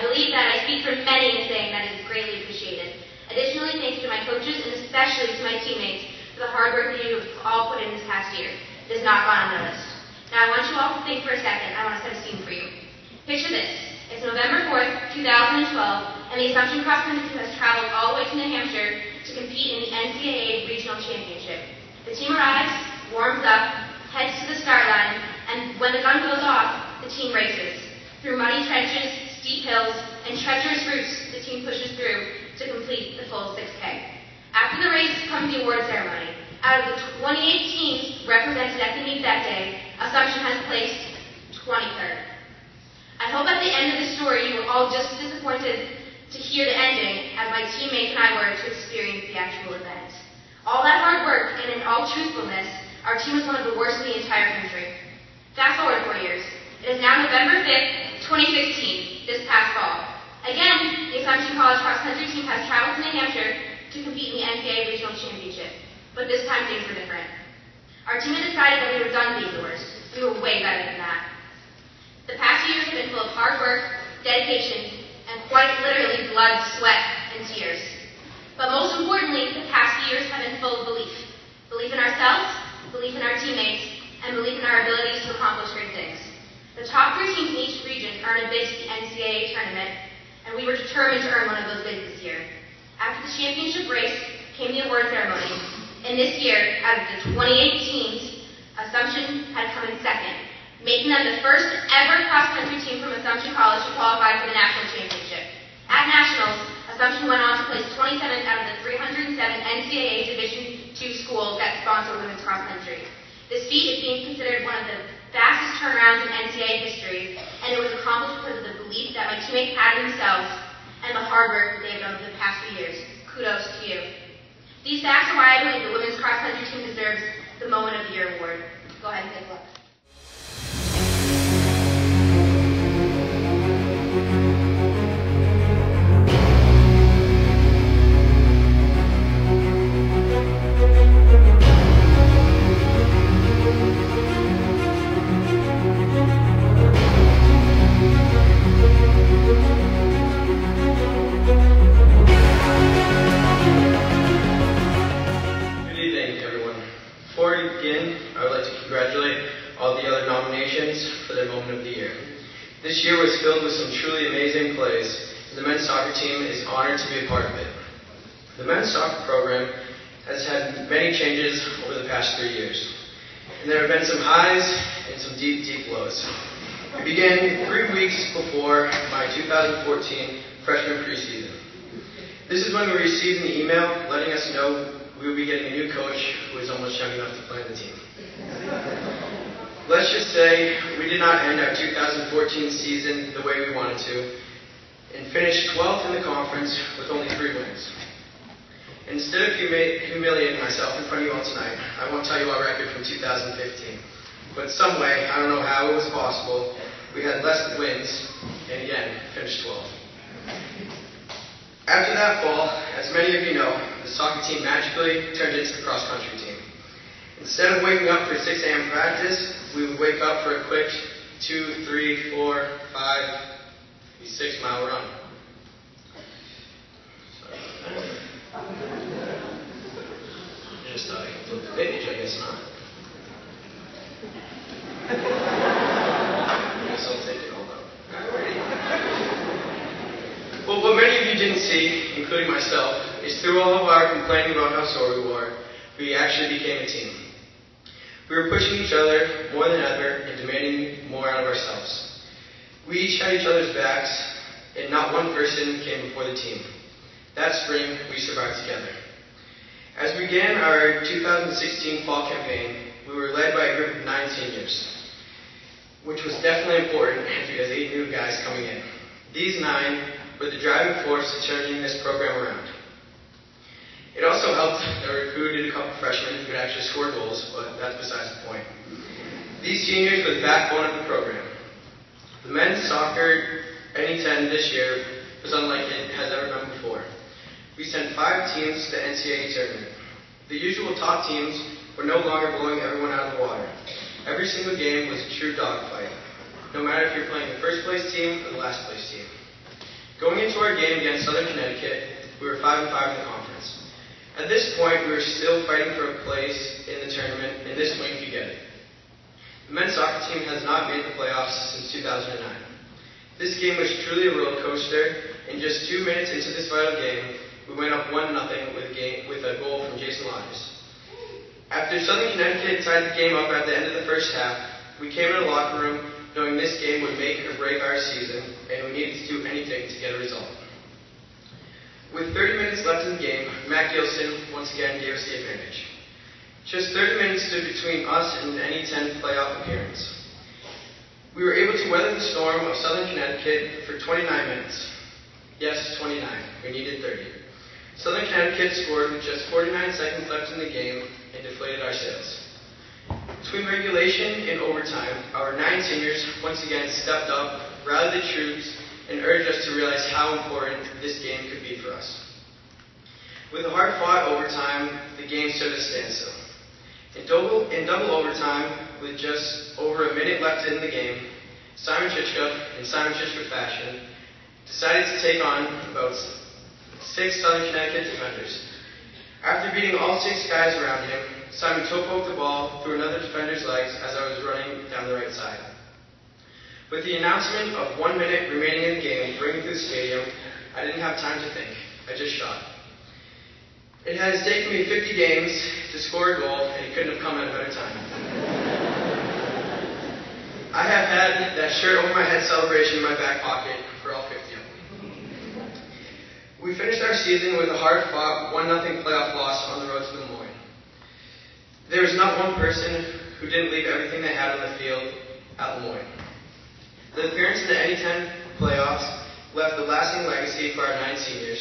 I believe that I speak for many in saying that it is greatly appreciated. Additionally, thanks to my coaches and especially to my teammates for the hard work that you have all put in this past year. It has not gone unnoticed. Now I want you all to think for a second. I want to set a scene for you. Picture this. It's November 4th, 2012, and the Assumption Cross Country team has traveled all the way to New Hampshire to compete in the NCAA Regional Championship. The team arrives, warms up, heads to the start line, and when the gun goes off, the team races. Through muddy trenches, steep hills, and treacherous routes, the team pushes through to complete the full 6K. After the race comes the award ceremony. Out of the 28 teams represented at the meet that day, Assumption has placed 23rd. I hope at the end of the story you were all just as disappointed to hear the ending as my teammates and I were to experience the actual event. All that hard work and in all truthfulness, our team was one of the worst in the entire country. Fast forward 4 years. It is now November 5th, 2016, this past fall. Again, the Assumption College cross country team has traveled to New Hampshire to compete in the NCAA Regional Championship. But this time things were different. Our team had decided that we were done being the worst. We were way better than that. The past few years have been full of hard work, dedication, and quite literally blood, sweat, and tears. But most importantly, the past few years have been full of belief. Belief in ourselves, belief in our teammates, and belief in our abilities to accomplish great things. The top 3 teams in each region earned a bid to the NCAA tournament, and we were determined to earn one of those bids this year. After the championship race came the award ceremony, and this year, out of the 28 teams, Assumption had come in second, making them the first ever cross-country team from Assumption College to qualify for the national championship. At nationals, Assumption went on to place 27th out of the 307 NCAA Division II schools that sponsor women's cross-country. This feat is being considered one of the fastest turnarounds in NCAA history, and it was accomplished because of the belief that my teammates had in themselves and the hard work that they have done over the past few years. Kudos to you. These facts are why I believe the women's cross-country team deserves the Moment of the Year award. Go ahead and take a look. Before we begin, I would like to congratulate all the other nominations for their Moment of the Year. This year was filled with some truly amazing plays, and the men's soccer team is honored to be a part of it. The men's soccer program has had many changes over the past 3 years, and there have been some highs and some deep, deep lows. We began 3 weeks before my 2014 freshman preseason. This is when we received an email letting us know we will be getting a new coach who is almost young enough to play on the team. Let's just say we did not end our 2014 season the way we wanted to and finished 12th in the conference with only 3 wins. Instead of humiliating myself in front of you all tonight, I won't tell you our record from 2015. But some way, I don't know how it was possible, we had less wins and again finished 12th. After that fall, as many of you know, the soccer team magically turned into the cross-country team. Instead of waking up for 6 a.m. practice, we would wake up for a quick 2, 3, 4, 5, 6 mile run. Just thought I could flip the page, I guess not. I guess I'll take it all out. Well, what many of you didn't see, including myself, is through all of our complaining about how sore we were, we actually became a team. We were pushing each other more than ever and demanding more out of ourselves. We each had each other's backs, and not one person came before the team. That spring, we survived together. As we began our 2016 fall campaign, we were led by a group of 9 seniors, which was definitely important as we had 8 new guys coming in. These 9 were the driving force to turning this program around. It also helped that we recruited a couple freshmen who could actually score goals, but that's besides the point. These seniors were the backbone of the program. The men's soccer NE10 this year was unlike it has ever been before. We sent 5 teams to the NCAA tournament. The usual top teams were no longer blowing everyone out of the water. Every single game was a true dogfight, no matter if you're playing the first place team or the last place team. Going into our game against Southern Connecticut, we were 5-5 in the conference. At this point, we were still fighting for a place in the tournament, and this win could get it. The men's soccer team has not made the playoffs since 2009. This game was truly a roller coaster, and just 2 minutes into this vital game, we went up 1-0 with a goal from Jason Lodges. After Southern Connecticut tied the game up at the end of the first half, we came in the locker room knowing this game would make or break our season, and we needed to do anything to get a result. With 30 minutes left in the game, Matt Gilson once again gave us the advantage. Just 30 minutes stood between us and any 10th playoff appearance. We were able to weather the storm of Southern Connecticut for 29 minutes. Yes, 29. We needed 30. Southern Connecticut scored with just 49 seconds left in the game and deflated our sails. Between regulation and overtime, our 9 seniors once again stepped up, rallied the troops, and urged us to realize how important this game could be for us. With a hard-fought overtime, the game stood at a standstill. In double overtime, with just over a minute left in the game, Simon Chichka, in Simon Chichka fashion, decided to take on about 6 Southern Connecticut defenders. After beating all 6 guys around him, Simon toe-poked the ball through another defender's legs as I was running down the right side. With the announcement of 1 minute remaining in the game ringing through the stadium, I didn't have time to think. I just shot. It has taken me 50 games to score a goal, and it couldn't have come at a better time. I have had that shirt over my head celebration in my back pocket for all 50 of them. We finished our season with a hard-fought 1-0 playoff loss on the road to Des Moines. There was not one person who didn't leave everything they had on the field at Des Moines. The appearance in the NE10 playoffs left a lasting legacy for our 9 seniors,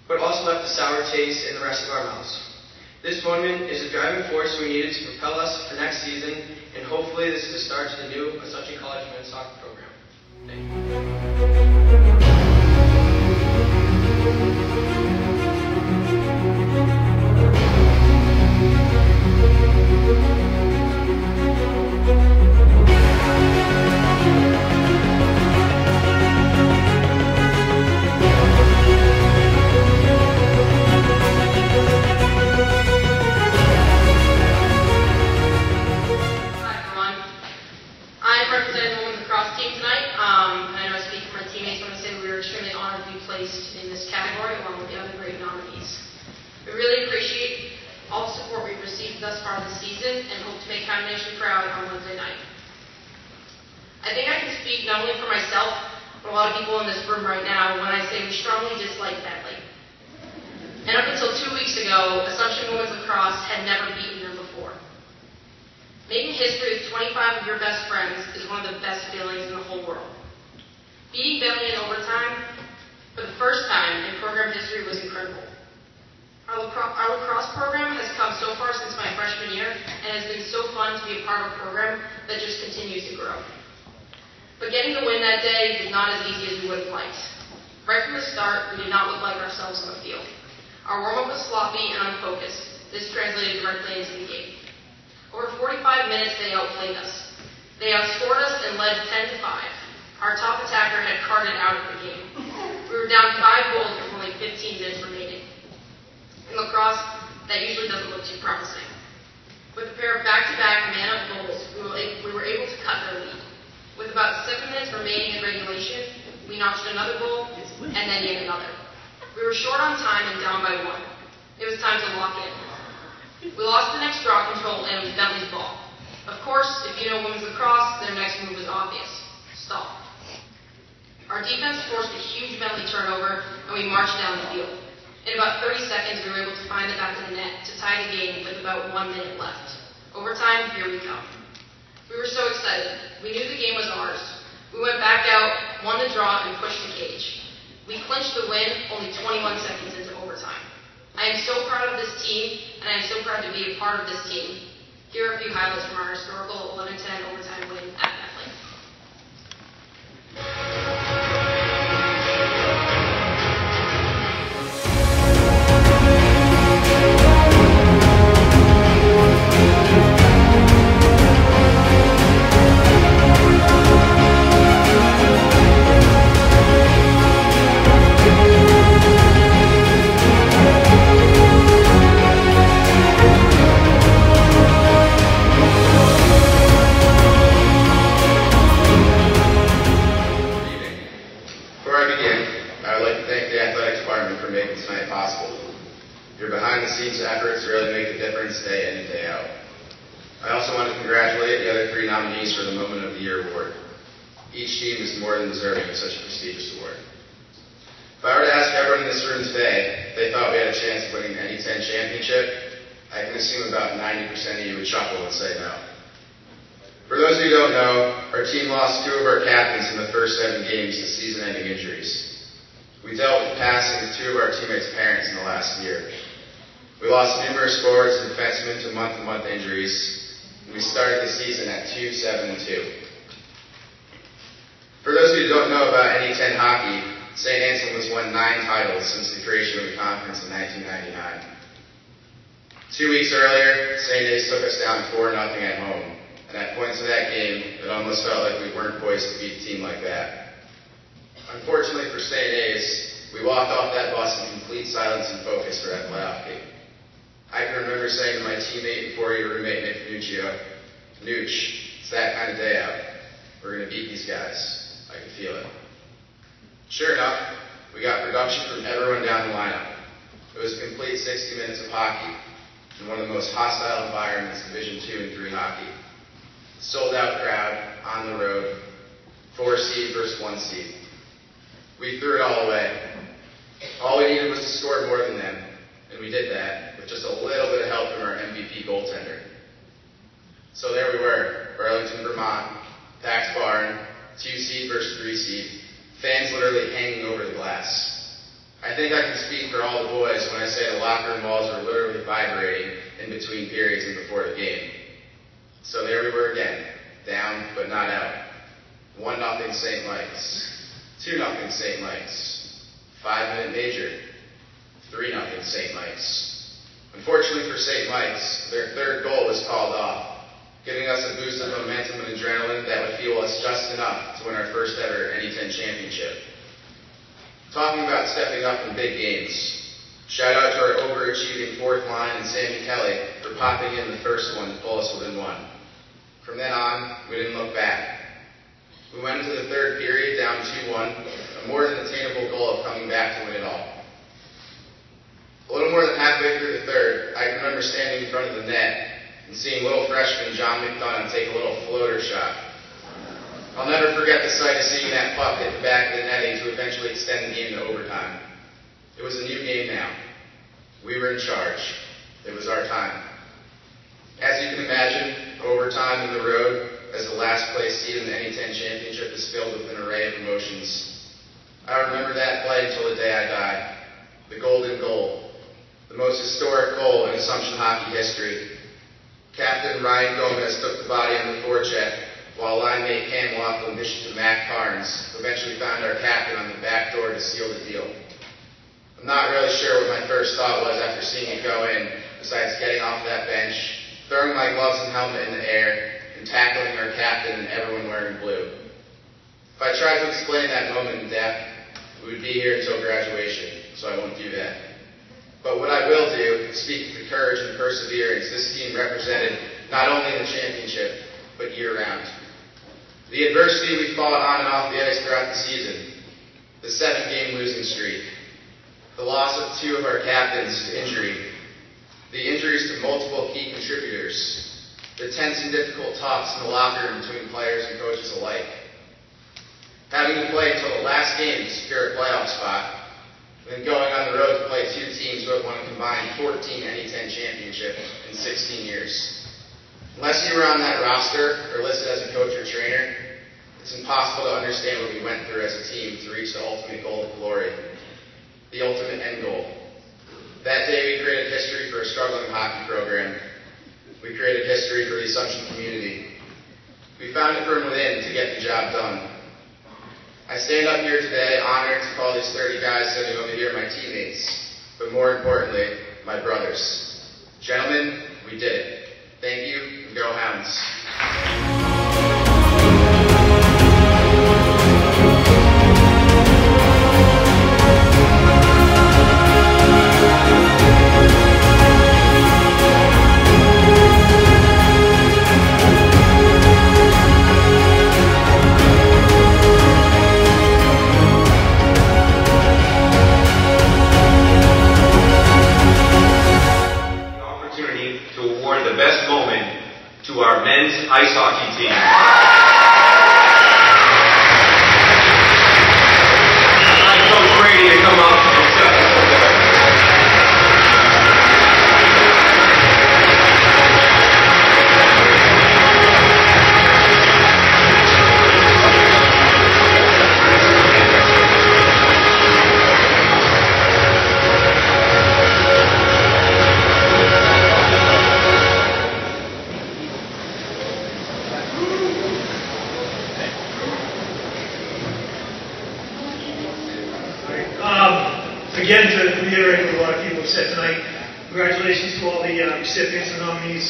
but also left a sour taste in the rest of our mouths. This moment is the driving force we needed to propel us for next season, and hopefully this is the start to the new Assumption College men's soccer program. Thank you. In this category, along with the other great nominees. We really appreciate all the support we've received thus far this season and hope to make County Nation proud on Wednesday night. I think I can speak not only for myself, but a lot of people in this room right now when I say we strongly dislike Bentley. And up until 2 weeks ago, Assumption Women's Lacrosse had never beaten them before. Making history with 25 of your best friends is one of the best feelings in the whole world. Beating Bentley in overtime for the first time in program history was incredible. Our lacrosse program has come so far since my freshman year and has been so fun to be a part of a program that just continues to grow. But getting the win that day was not as easy as we would have liked. Right from the start, we did not look like ourselves on the field. Our warm-up was sloppy and unfocused. This translated directly into the game. Over 45 minutes, they outplayed us. They outscored us and led 10-5. Our top attacker had carted out of the game. We were down 5 goals with only 15 minutes remaining. In lacrosse, that usually doesn't look too promising. With a pair of back-to-back man-up goals, we were able to cut their lead. With about 7 minutes remaining in regulation, we notched another goal, and then yet another. We were short on time and down by 1. It was time to lock in. We lost the next draw control, and it was Bentley's ball. Of course, if you know women's lacrosse, their next move was obvious. Stop. Our defense forced a huge Bentley turnover, and we marched down the field. In about 30 seconds, we were able to find the back of the net to tie the game with about 1 minute left. Overtime, here we come. We were so excited. We knew the game was ours. We went back out, won the draw, and pushed the cage. We clinched the win only 21 seconds into overtime. I am so proud of this team, and I am so proud to be a part of this team. Here are a few highlights from our historical 11-10 overtime win at Bentley. behind-the-scenes efforts really make a difference day in and day out. I also want to congratulate the other 3 nominees for the Moment of the Year award. Each team is more than deserving of such a prestigious award. If I were to ask everyone in this room today if they thought we had a chance of winning the NE10 championship, I can assume about 90% of you would chuckle and say no. For those of you who don't know, our team lost 2 of our captains in the first 7 games to season-ending injuries. We dealt with the passing of 2 of our teammates' parents in the last year. We lost numerous forwards and defensemen to month-to-month injuries, and we started the season at 2-7-2. For those of you who don't know about NE10 hockey, St. Anselm has won 9 titles since the creation of the conference in 1999. 2 weeks earlier, St. A's took us down 4-0 at home, and at points of that game, it almost felt like we weren't poised to beat a team like that. Unfortunately for St. A's, we walked off that bus in complete silence and focus for that playoff game. I can remember saying to my teammate and 4-year roommate Nick Nuccio, "Nooch, it's that kind of day out. We're going to beat these guys. I could feel it." Sure enough, we got production from everyone down the lineup. It was a complete 60 minutes of hockey in one of the most hostile environments Division II and III hockey. Sold-out crowd, on the road, 4 seed versus 1 seed. We threw it all away. All we needed was to score more than them, and we did that with just a little bit of help from our MVP goaltender. So there we were, Burlington, Vermont, Pax Barn, 2 seed versus 3 seed, fans literally hanging over the glass. I think I can speak for all the boys when I say the locker room walls were literally vibrating in between periods and before the game. So there we were again, down but not out. 1-0 St. Mike's, 2-0 St. Mike's, 5-minute major, 3-0 St. Mike's. Unfortunately for St. Mike's, their 3rd goal was called off, giving us a boost of momentum and adrenaline that would fuel us just enough to win our first ever NE10 championship. Talking about stepping up in big games, shout out to our overachieving 4th line and Sammy Kelly for popping in the first one to pull us within 1. From then on, we didn't look back. We went into the 3rd period down 2-1, a more than attainable goal of coming back to win it all. A little more than halfway through the 3rd, I can remember standing in front of the net and seeing little freshman John McDonough take a little floater shot. I'll never forget the sight of seeing that puck hit the back of the netting to eventually extend the game to overtime. It was a new game now. We were in charge. It was our time. As you can imagine, overtime in the road as the last place seed in the NE10 championship is filled with an array of emotions. I remember that play until the day I die. The golden goal. The most historic goal in Assumption hockey history. Captain Ryan Gomez took the body on the forecheck, while line mate Cam Laughlin dished to Matt Carnes, who eventually found our captain on the back door to seal the deal. I'm not really sure what my first thought was after seeing it go in, besides getting off that bench, throwing my gloves and helmet in the air, and tackling our captain and everyone wearing blue. If I tried to explain that moment in depth, we would be here until graduation, so I won't do that. But what I will do is speak to the courage and perseverance this team represented not only in the championship, but year-round. The adversity we fought on and off the ice throughout the season, the 7-game losing streak, the loss of 2 of our captains to injury, the injuries to multiple key contributors, the tense and difficult talks in the locker room between players and coaches alike, having to play until the last game to secure a playoff spot, and then going on the road to play 2 teams who have won a combined 14 NE10 championships in 16 years. Unless you were on that roster or listed as a coach or trainer, it's impossible to understand what we went through as a team to reach the ultimate goal of glory, the ultimate end goal. That day we created history for a struggling hockey program. We created history for the Assumption community. We found it from within to get the job done. I stand up here today honored to call these 30 guys sitting over here my teammates, but more importantly, my brothers. Gentlemen, we did it. Thank you, and go Hounds. again, to reiterate what a lot of people have said tonight, congratulations to all the recipients and nominees.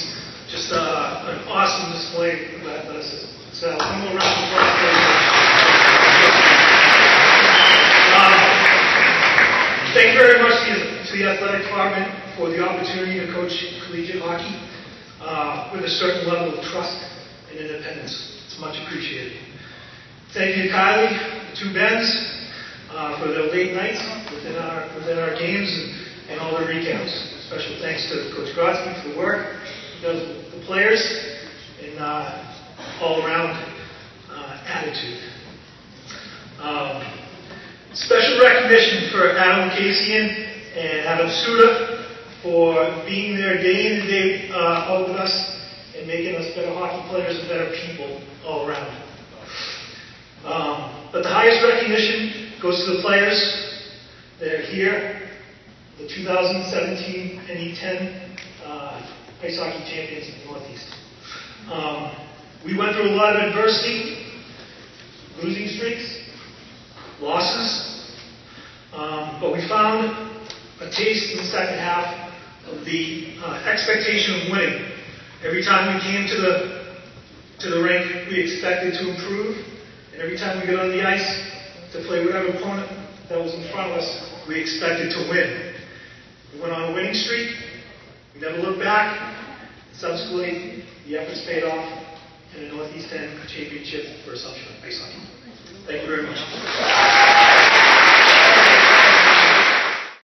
Just an awesome display of athleticism. So, one more round of applause, please. Thank you very much to the athletic department for the opportunity to coach collegiate hockey with a certain level of trust and independence. It's much appreciated. Thank you to Kylie, the two Bens, for their late nights within our games and all the recaps. Special thanks to Coach Grotsky for the work he does with the players and all-around attitude. Special recognition for Adam Casian and Adam Suda for being there day in and day out with us and making us better hockey players and better people all around. But the highest recognition goes to the players that are here, the 2017 NE10 ice hockey champions in the Northeast. We went through a lot of adversity, losing streaks, losses, but we found a taste in the second half of the expectation of winning. Every time we came to the rink, we expected to improve, and every time we got on the ice to play whatever opponent that was in front of us, we expected to win. We went on a winning streak. We never looked back. Subsequently, the efforts paid off in a Northeast 10 championship for Assumption Ice Hockey. Thank you very much.